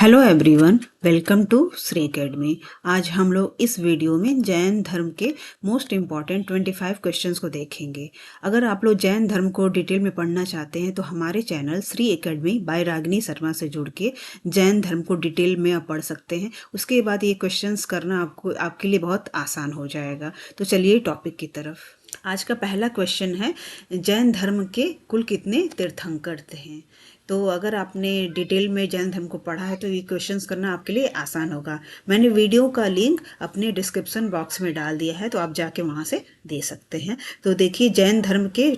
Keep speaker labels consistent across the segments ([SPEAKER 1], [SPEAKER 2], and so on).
[SPEAKER 1] Hello everyone, welcome to Shri academy. आज हम लोग इस वीडियो में जैन धर्म के मोस्ट इम्पॉर्टेंट 25 क्वेश्चंस को देखेंगे। अगर आप लोग जैन धर्म को डिटेल में पढ़ना चाहते हैं तो हमारे channel Shri academy by Ragini Sharma से जुड़ के जैन धर्म को डिटेल में आप पढ़ सकते हैं। उसके बाद ये क्वेश्चंस करना आपके लिए बहुत आसान हो जाएगा। तो चलिए टॉपिक की तरफ। आज का पहला क्वेश्चन है, जैन धर्म के कुल कितने तीर्थंकर हैं। तो अगर आपने डिटेल में जैन धर्म को पढ़ा है तो ये क्वेश्चंस करना आपके लिए आसान होगा। मैंने वीडियो का लिंक अपने डिस्क्रिप्शन बॉक्स में डाल दिया है, तो आप जाके वहाँ से दे सकते हैं। तो देखिए, जैन धर्म के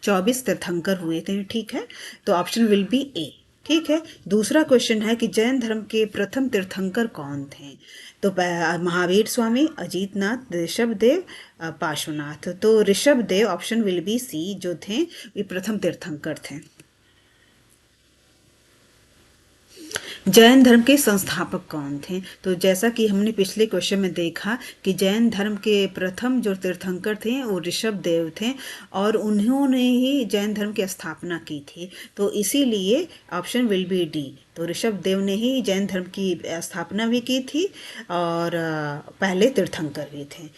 [SPEAKER 1] 24 तीर्थंकर हुए थे, ठीक है। तो ऑप्शन विल बी ए, ठीक है। दूसरा क्वेश्चन है कि जैन धर्म के प्रथम तीर्थंकर कौन थे। तो महावीर स्वामी, अजीतनाथ, ऋषभ देव, पार्श्वनाथ। तो Rishabh Dev option will be सी जो थे ये प्रथम तीर्थंकर थे। जैन धर्म के संस्थापक कौन थे। तो जैसा कि हमने पिछले क्वेश्चन में देखा कि जैन धर्म के प्रथम जो तीर्थंकर थे वो ऋषभ देव थे और उन्होंने ही जैन धर्म की स्थापना की थी। तो इसीलिए ऑप्शन विल बी डी। तो ऋषभ देव ने ही जैन धर्म की स्थापना भी की थी और पहले तीर्थंकर भी थे।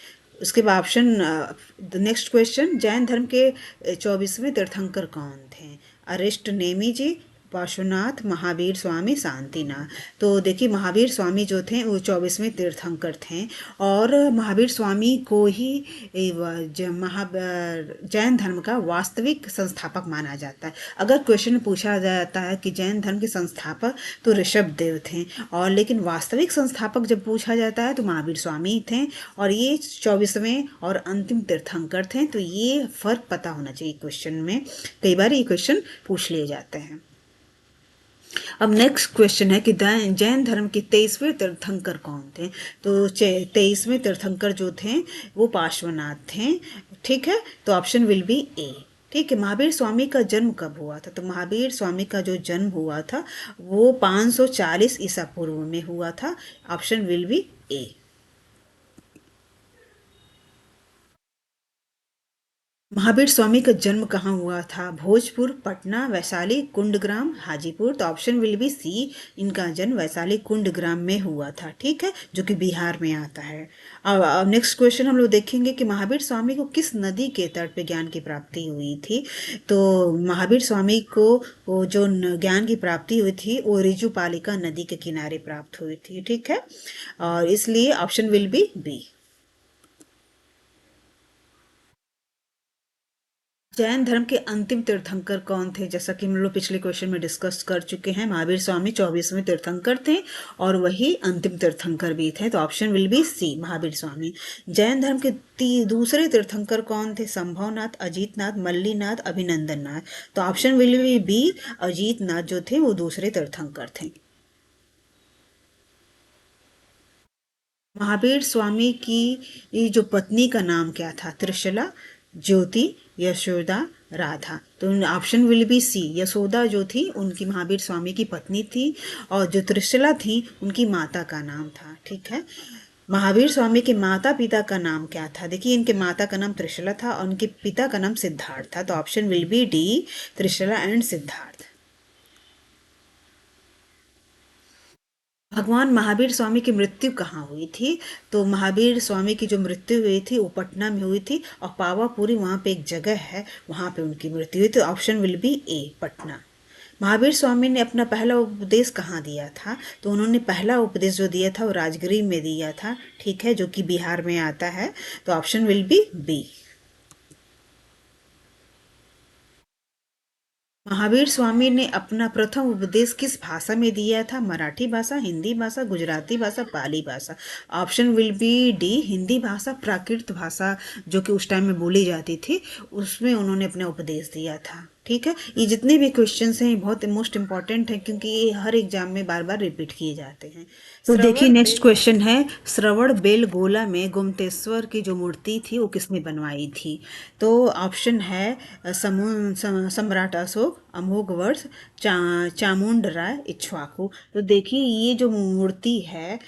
[SPEAKER 1] उसके बाद ऑप्शन नेक्स्ट क्वेश्चन, जैन धर्म के 24वें तीर्थंकर कौन थे। अरिष्ट नेमी जी, पार्श्वनाथ, महावीर स्वामी, शांतिनाथ। तो देखिए, महावीर स्वामी जो थे वो 24वें तीर्थंकर थे और महावीर स्वामी को ही जैन धर्म का वास्तविक संस्थापक माना जाता है। अगर क्वेश्चन पूछा जाता है कि जैन धर्म के संस्थापक, तो ऋषभ देव थे, और लेकिन वास्तविक संस्थापक जब पूछा जाता है तो महावीर स्वामी थे और ये 24वें और अंतिम तीर्थंकर थे। तो ये फर्क पता होना चाहिए क्वेश्चन में, कई बार ये क्वेश्चन पूछ लिए जाते हैं। अब नेक्स्ट क्वेश्चन है कि जैन धर्म के 23वें तीर्थंकर कौन थे। तो 23वें तीर्थंकर जो थे वो पार्श्वनाथ थे, ठीक है। तो ऑप्शन विल बी ए, ठीक है। महावीर स्वामी का जन्म कब हुआ था। तो महावीर स्वामी का जो जन्म हुआ था वो 540 ईसा पूर्व में हुआ था। ऑप्शन विल बी ए। महावीर स्वामी का जन्म कहाँ हुआ था। भोजपुर, पटना, वैशाली, कुंडग्राम, हाजीपुर। तो ऑप्शन विल बी सी, इनका जन्म वैशाली कुंडग्राम में हुआ था, ठीक है, जो कि बिहार में आता है। अब नेक्स्ट क्वेश्चन हम लोग देखेंगे कि महावीर स्वामी को किस नदी के तट पे ज्ञान की प्राप्ति हुई थी। तो महावीर स्वामी को वो जो ज्ञान की प्राप्ति हुई थी वो रिजुपालिका नदी के किनारे प्राप्त हुई थी, ठीक है। और इसलिए option will be B. Jain धर्म के अंतिम तीर्थंकर कौन थे। जैसा कि हम लोग पिछले क्वेश्चन में डिस्कस कर चुके हैं, महावीर स्वामी 24वें तीर्थंकर थे और वही अंतिम तीर्थंकर भी थे। तो option will be C, Mahavir Swami. Jain धर्म के दूसरे तीर्थंकर कौन थे। संभवनाथ, अजीतनाथ, मल्लीनाथ, अभिनंदननाथ। तो option will be B, Ajitnath जो थे वो दूसरे तीर्थंकर थे। महावीर स्वामी की जो पत्नी का नाम क्या था। त्रिशला, ज्योति, यशोदा, राधा। तो option will be C, Yashoda जो थी उनकी महावीर स्वामी की पत्नी थी और जो त्रिशला थी उनकी माता का नाम था, ठीक है। महावीर स्वामी के माता पिता का नाम क्या था। देखिए, इनके माता का नाम त्रिशला था और उनके पिता का नाम सिद्धार्थ था। तो option will B D, Trishala and Siddharth. भगवान महावीर स्वामी की मृत्यु कहाँ हुई थी। तो महावीर स्वामी की जो मृत्यु हुई थी वो पटना में हुई थी और पावापुरी वहाँ पे एक जगह है, वहाँ पे उनकी मृत्यु हुई। तो ऑप्शन विल बी ए, पटना। महावीर स्वामी ने अपना पहला उपदेश कहाँ दिया था। तो उन्होंने पहला उपदेश जो दिया था वो राजगीर में दिया था, ठीक है, जो कि बिहार में आता है। तो option will be B. Mahavir Swami ने अपना प्रथम उपदेश किस भाषा में दिया था। मराठी भाषा, हिंदी भाषा, गुजराती भाषा, पाली भाषा। Option will B D, Hindi भाषा, प्राकृत भाषा जो कि उस टाइम में बोली जाती थी, उसमें उन्होंने अपना उपदेश दिया था, ठीक है। ये जितने भी क्वेश्चंस हैं बहुत मोस्ट इंपॉर्टेंट हैं क्योंकि ये हर एग्जाम में बार बार रिपीट किए जाते हैं। तो देखिए, नेक्स्ट क्वेश्चन है, श्रवण बेलगोला में गोमतेश्वर की जो मूर्ति थी वो किसने बनवाई थी। तो ऑप्शन है सम्राट अशोक, अमोघ वर्ष, चामुंड राय, इक्ष्वाकु। तो देखिए, ये जो मूर्ति है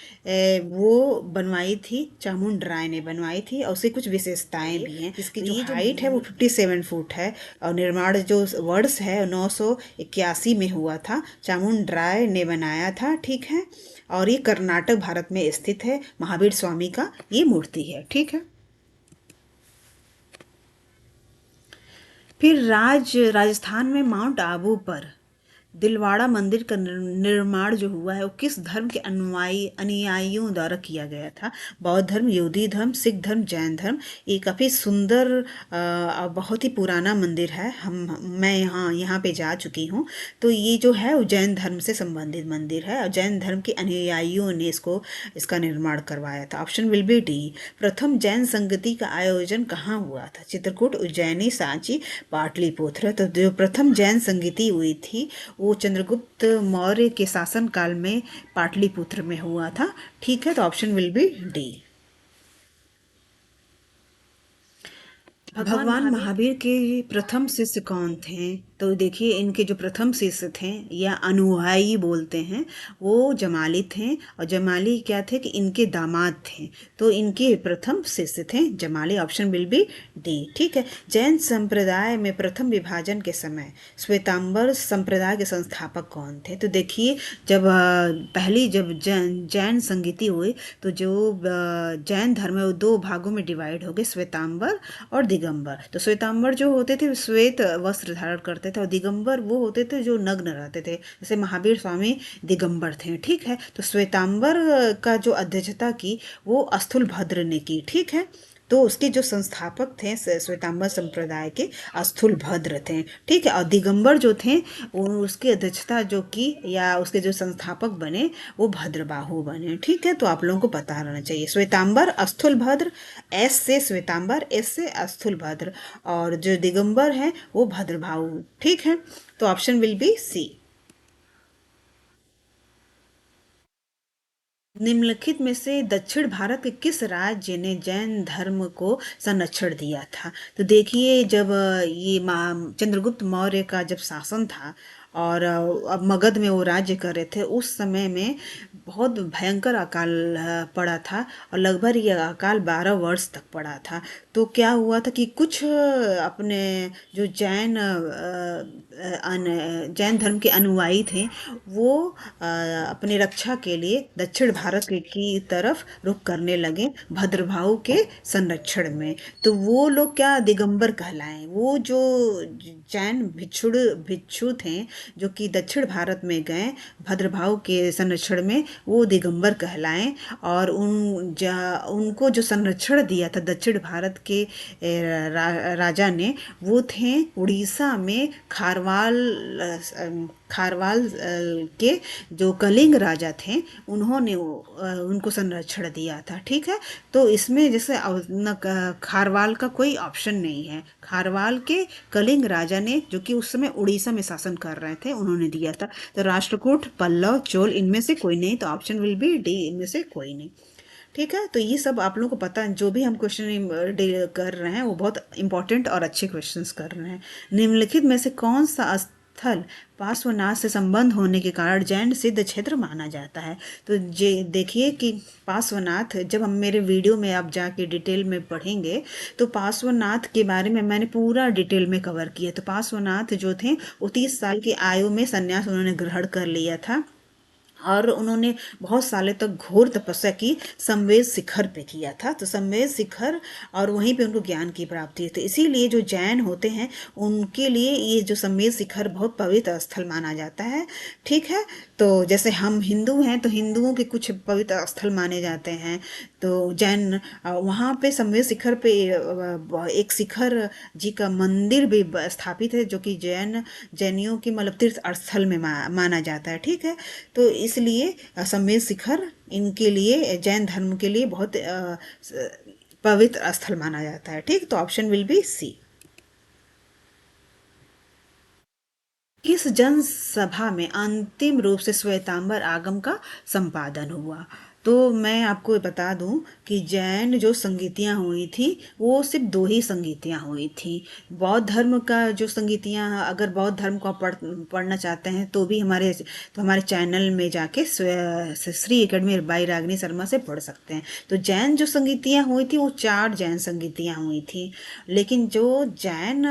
[SPEAKER 1] वो बनवाई थी चामुंड राय ने बनवाई थी और उसकी कुछ विशेषताएं भी हैं। इसकी जो हाइट है वो 57 फुट है और निर्माण जो वर्ष है 981 में हुआ था, चामुंड राय ने बनाया था, ठीक है। और ये कर्नाटक भारत में स्थित है, महावीर स्वामी का ये मूर्ति है, ठीक है। फिर राजस्थान में माउंट आबू पर दिलवाड़ा मंदिर का निर्माण जो हुआ है वो किस धर्म के अनुयायियों द्वारा किया गया था? बौद्ध धर्म, यहूदी धर्म, सिख धर्म, जैन धर्म। ये काफ़ी सुंदर बहुत ही पुराना मंदिर है। मैं यहाँ यहाँ पे जा चुकी हूँ। तो ये जो है वो जैन धर्म से संबंधित मंदिर है और जैन धर्म के अनुयायियों ने इसका निर्माण करवाया था। Option will B D. प्रथम जैन संगति का आयोजन कहाँ हुआ था? चित्रकूट, उज्जैनी, सांची, पाटलिपुत्र। तो जो प्रथम जैन संगति हुई थी वो चंद्रगुप्त मौर्य के शासनकाल में पाटलिपुत्र में हुआ था, ठीक है। तो ऑप्शन विल बी डी। भगवान महावीर के प्रथम शिष्य कौन थे? तो देखिए इनके जो प्रथम शिष्य थे या अनुयायी बोलते हैं वो जमाली थे। और जमाली क्या थे कि इनके दामाद थे, तो इनके प्रथम शिष्य थे Jamali. Option will B D, ठीक है। जैन संप्रदाय में प्रथम विभाजन के समय श्वेतांबर संप्रदाय के संस्थापक कौन थे? तो देखिए जब जैन संगीति हुई तो जो जैन धर्म है वो दो भागों में डिवाइड हो गए, श्वेतांबर और दिगंबर। तो श्वेतांबर जो होते थे श्वेत वस्त्र धारण करते थे और दिगंबर वो होते थे जो नग्न रहते थे, जैसे महावीर स्वामी दिगंबर थे, ठीक है। तो श्वेतांबर का जो अध्यक्षता की वो अस्थुल भद्र ने की, ठीक है। तो उसके जो संस्थापक थे श्वेतांबर संप्रदाय के अस्थुल भद्र थे, ठीक है। और दिगंबर जो थे उसकी अध्यक्षता जो की या उसके जो संस्थापक बने वो भद्रबाहु बने, ठीक है। तो आप लोगों को पता रहना चाहिए श्वेतांबर अस्थुल भद्र, एस से श्वेतांबर, एस से अस्थुल भद्र, और जो दिगंबर है वो भद्रबाहु, ठीक है। तो ऑप्शन विल बी सी। निम्नलिखित में से दक्षिण भारत के किस राज्य ने जैन धर्म को संरक्षण दिया था? तो देखिए जब चंद्रगुप्त मौर्य का जब शासन था और अब मगध में वो राज्य कर रहे थे, उस समय में बहुत भयंकर अकाल पड़ा था और लगभग ये अकाल 12 वर्ष तक पड़ा था। तो क्या हुआ था कि कुछ अपने जो जैन धर्म के अनुयायी थे वो अपने रक्षा के लिए दक्षिण भारत की तरफ रुख करने लगे भद्रभाव के संरक्षण में। तो वो लोग क्या दिगंबर कहलाए, वो जो जैन भिक्षु थे जो कि दक्षिण भारत में गए भद्रभाव के संरक्षण में, वो दिगंबर कहलाए। और उनको जो संरक्षण दिया था दक्षिण भारत के राजा ने वो थे उड़ीसा में खारवाल के जो कलिंग राजा थे उन्होंने उनको संरक्षण दिया था, ठीक है। तो इसमें जैसे खारवाल का कोई ऑप्शन नहीं है, खारवाल के कलिंग राजा ने जो कि उस समय उड़ीसा में शासन कर रहे थे उन्होंने दिया था। तो राष्ट्रकूट, पल्लव, चोल इनमें से कोई नहीं, तो ऑप्शन विल बी डी, इनमें से कोई नहीं, ठीक है। तो ये सब आप लोगों को पता है, जो भी हम क्वेश्चन कर रहे हैं वो बहुत इंपॉर्टेंट और अच्छे क्वेश्चंस कर रहे हैं। निम्नलिखित में से कौन सा स्थल पार्श्वनाथ से संबंध होने के कारण जैन सिद्ध क्षेत्र माना जाता है? तो देखिए कि पार्श्वनाथ, जब हम मेरे वीडियो में आप जाके डिटेल में पढ़ेंगे तो पार्श्वनाथ के बारे में मैंने पूरा डिटेल में कवर किया। तो पार्श्वनाथ जो थे वो 30 साल की आयु में संन्यास उन्होंने ग्रहण कर लिया था और उन्होंने बहुत सालों तक घोर तपस्या की संवेद शिखर पे किया था। तो संवेद शिखर और वहीं पे उनको ज्ञान की प्राप्ति है। तो इसीलिए जो जैन होते हैं उनके लिए ये जो संवेद शिखर बहुत पवित्र स्थल माना जाता है, ठीक है। तो जैसे हम हिंदू हैं तो हिंदुओं के कुछ पवित्र स्थल माने जाते हैं, तो जैन वहाँ पे संवेद शिखर पे एक शिखर जी का मंदिर भी स्थापित है जो कि जैनियों की मतलब तीर्थ स्थल में माना जाता है, ठीक है। तो इसलिए संवेद शिखर इनके लिए जैन धर्म के लिए बहुत पवित्र स्थल माना जाता है, ठीक। तो ऑप्शन विल बी सी। किस जनसभा में अंतिम रूप से श्वेतांबर आगम का संपादन हुआ? तो मैं आपको बता दूं कि जैन जो संगीतियाँ हुई थी वो सिर्फ दो ही संगीतियाँ हुई थी। बौद्ध धर्म का जो संगीतियाँ, अगर बौद्ध धर्म को आप पढ़ना चाहते हैं तो हमारे चैनल में जाके श्री एकेडमी बाई रागिनी शर्मा से पढ़ सकते हैं। तो जैन जो संगीतियाँ हुई थी वो 4 जैन संगीतियाँ हुई थी। लेकिन जो जैन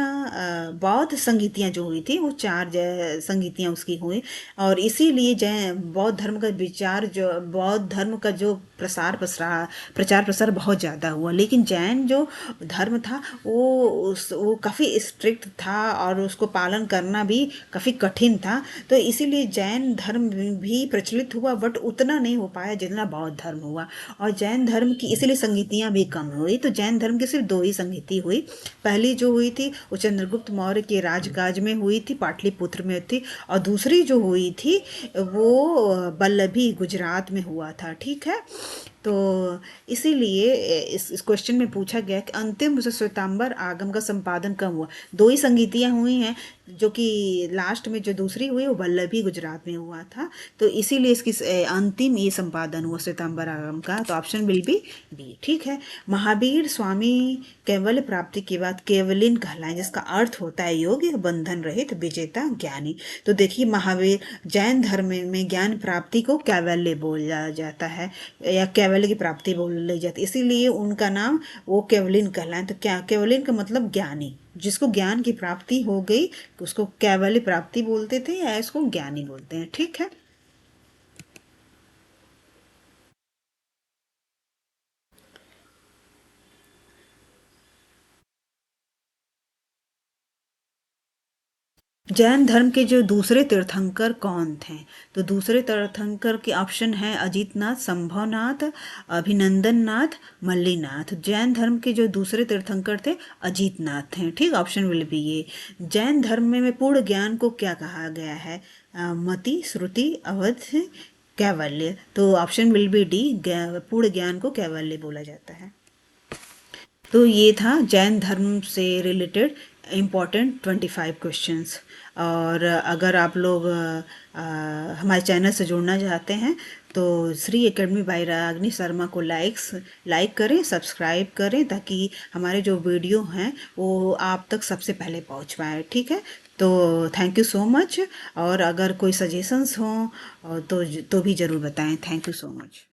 [SPEAKER 1] बौद्ध संगीतियाँ जो हुई थी वो 4 संगीतियाँ उसकी हुई। और इसीलिए जैन बौद्ध धर्म का विचार, जो बौद्ध धर्म का जो प्रचार प्रसार बहुत ज़्यादा हुआ। लेकिन जैन जो धर्म था वो काफ़ी स्ट्रिक्ट था और उसको पालन करना भी काफ़ी कठिन था। तो इसीलिए जैन धर्म भी प्रचलित हुआ, बट उतना नहीं हो पाया जितना बौद्ध धर्म हुआ। और जैन धर्म की इसीलिए संगीतियाँ भी कम हुई। तो जैन धर्म की सिर्फ दो ही संगीति हुई। पहली जो हुई थी वो चंद्रगुप्त मौर्य के राजकाज में हुई थी, पाटलिपुत्र में थी। और दूसरी जो हुई थी वो बल्लभी गुजरात में हुआ था। ठीक है। तो इसीलिए इस क्वेश्चन में पूछा गया कि अंतिम श्वेतांबर आगम का संपादन कब हुआ। दो ही संगीतियाँ हुई हैं, जो कि लास्ट में जो दूसरी हुई वो वल्लभी गुजरात में हुआ था। तो इसीलिए इसकी अंतिम ये संपादन हुआ श्वेतांबर आगम का। तो ऑप्शन विल बी बी। ठीक है। महावीर स्वामी कैवल्य प्राप्ति के बाद केवलिन कहलाए, जिसका अर्थ होता है योग्य, बंधन रहित, विजेता, ज्ञानी। तो देखिए, महावीर जैन धर्म में ज्ञान प्राप्ति को कैवल्य बोला जाता है या कैवल्य की प्राप्ति बोली जाती है। इसीलिए उनका नाम वो केवलिन कहलाए। तो क्या केवलिन का मतलब ज्ञानी, जिसको ज्ञान की प्राप्ति हो गई उसको कैवल्य प्राप्ति बोलते थे या इसको ज्ञानी बोलते हैं। ठीक है। जैन धर्म के जो दूसरे तीर्थंकर कौन थे? तो दूसरे तीर्थंकर के ऑप्शन है अजीतनाथ, संभवनाथ, अभिनंदन नाथ, मल्लीनाथ। जैन धर्म के जो दूसरे तीर्थंकर थे अजीतनाथ थे। ठीक, ऑप्शन विल बी ये। जैन धर्म में पूर्ण ज्ञान को क्या कहा गया है? मति, श्रुति, अवध, कैवल्य। तो ऑप्शन विल बी डी, पूर्ण ज्ञान को कैवल्य बोला जाता है। तो ये था जैन धर्म से रिलेटेड इम्पॉर्टेंट 25 क्वेश्चंस। और अगर आप लोग हमारे चैनल से जुड़ना चाहते हैं तो श्री एकेडमी बाई रागिनी शर्मा को लाइक करें, सब्सक्राइब करें, ताकि हमारे जो वीडियो हैं वो आप तक सबसे पहले पहुंच पाए। ठीक है। तो थैंक यू सो मच। और अगर कोई सजेशंस हों तो भी ज़रूर बताएं। Thank you so much.